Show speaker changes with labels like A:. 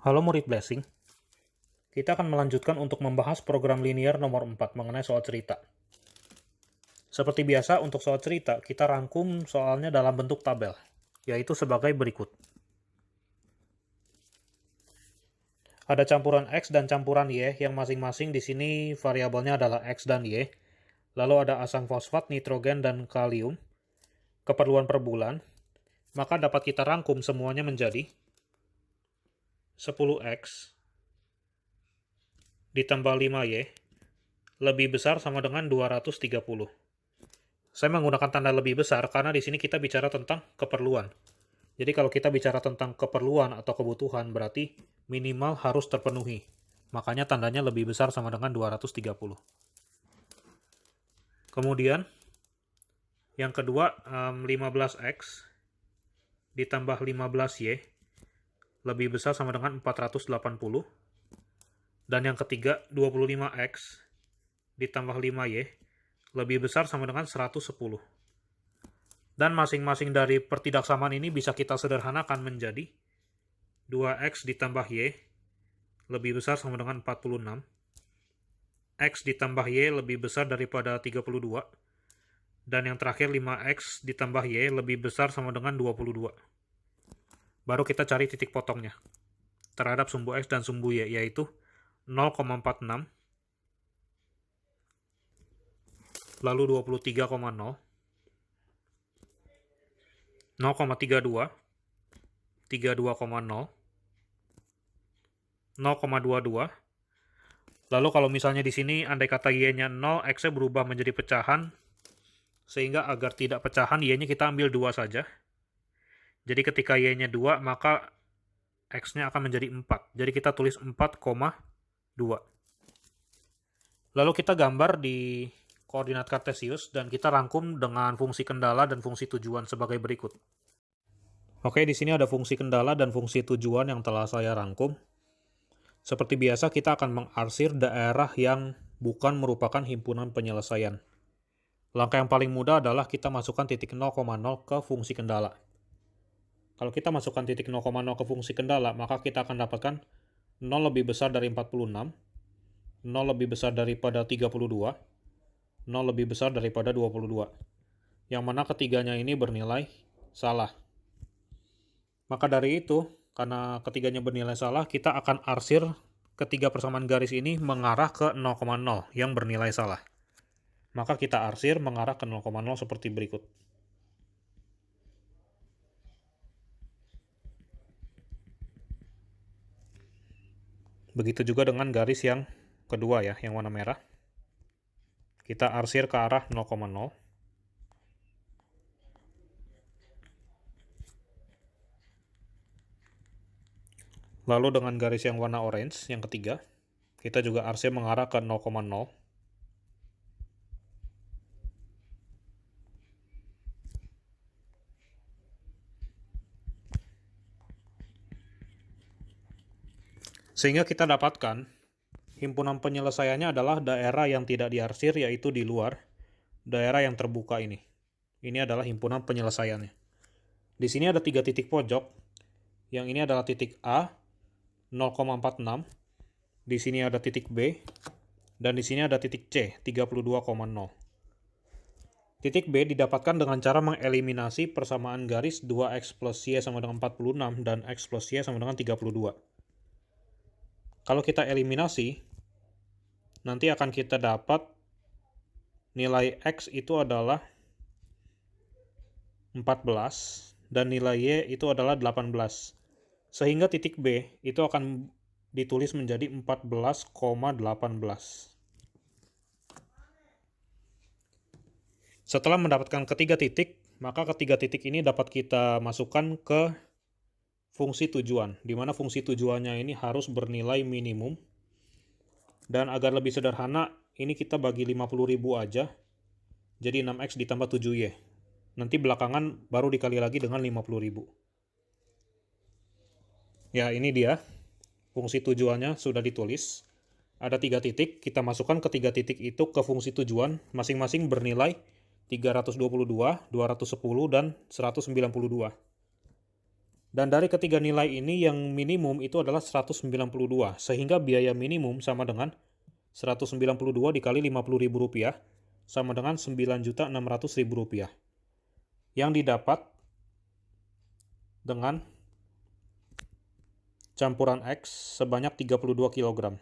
A: Halo murid Blessing, kita akan melanjutkan untuk membahas program linear nomor 4 mengenai soal cerita. Seperti biasa, untuk soal cerita, kita rangkum soalnya dalam bentuk tabel, yaitu sebagai berikut. Ada campuran X dan campuran Y, yang masing-masing di sini variabelnya adalah X dan Y. Lalu ada asam fosfat, nitrogen, dan kalium. Keperluan per bulan. Maka dapat kita rangkum semuanya menjadi 10X ditambah 5Y lebih besar sama dengan 230. Saya menggunakan tanda lebih besar karena di sini kita bicara tentang keperluan. Jadi kalau kita bicara tentang keperluan atau kebutuhan berarti minimal harus terpenuhi. Makanya tandanya lebih besar sama dengan 230. Kemudian yang kedua 15X ditambah 15Y lebih besar sama dengan 480. Dan yang ketiga 25X ditambah 5Y lebih besar sama dengan 110. Dan masing-masing dari pertidaksamaan ini bisa kita sederhanakan menjadi 2X ditambah Y lebih besar sama dengan 46. X ditambah Y lebih besar daripada 32. Dan yang terakhir 5X ditambah Y lebih besar sama dengan 22. Baru kita cari titik potongnya terhadap sumbu X dan sumbu Y, yaitu 0,46, lalu 23,0, 0,32, 32,0, 0,22. Lalu kalau misalnya di sini andai kata Y-nya 0, X-nya berubah menjadi pecahan, sehingga agar tidak pecahan Y-nya kita ambil 2 saja. Jadi ketika Y-nya 2, maka X-nya akan menjadi 4. Jadi kita tulis 4,2. Lalu kita gambar di koordinat kartesius dan kita rangkum dengan fungsi kendala dan fungsi tujuan sebagai berikut. Oke, di sini ada fungsi kendala dan fungsi tujuan yang telah saya rangkum. Seperti biasa, kita akan mengarsir daerah yang bukan merupakan himpunan penyelesaian. Langkah yang paling mudah adalah kita masukkan titik 0,0 ke fungsi kendala. Kalau kita masukkan titik 0,0 ke fungsi kendala, maka kita akan dapatkan 0 lebih besar dari 46, 0 lebih besar daripada 32, 0 lebih besar daripada 22. Yang mana ketiganya ini bernilai salah. Maka dari itu, karena ketiganya bernilai salah, kita akan arsir ketiga persamaan garis ini mengarah ke 0,0 yang bernilai salah. Maka kita arsir mengarah ke 0,0 seperti berikut. Begitu juga dengan garis yang kedua ya, yang warna merah. Kita arsir ke arah 0,0. Lalu dengan garis yang warna orange, yang ketiga, kita juga arsir mengarah ke 0,0. Sehingga kita dapatkan himpunan penyelesaiannya adalah daerah yang tidak diarsir, yaitu di luar daerah yang terbuka ini. Ini adalah himpunan penyelesaiannya. Di sini ada 3 titik pojok. Yang ini adalah titik A, 0,46. Di sini ada titik B, dan di sini ada titik C, 32,0. Titik B didapatkan dengan cara mengeliminasi persamaan garis 2X plus Y sama dengan 46 dan X plus Y sama dengan 32. Kalau kita eliminasi, nanti akan kita dapat nilai X itu adalah 14 dan nilai Y itu adalah 18. Sehingga titik B itu akan ditulis menjadi 14,18. Setelah mendapatkan ketiga titik, maka ketiga titik ini dapat kita masukkan ke fungsi tujuan, di mana fungsi tujuannya ini harus bernilai minimum. Dan agar lebih sederhana, ini kita bagi 50.000 aja, jadi 6X ditambah 7Y. Nanti belakangan baru dikali lagi dengan 50.000. Ya, ini dia. Fungsi tujuannya sudah ditulis. Ada 3 titik, kita masukkan ke 3 titik itu ke fungsi tujuan, masing-masing bernilai 322, 210, dan 192. Dan dari ketiga nilai ini yang minimum itu adalah 192, sehingga biaya minimum sama dengan 192 dikali Rp50.000 sama dengan Rp9.600.000 yang didapat dengan campuran X sebanyak 32 kg.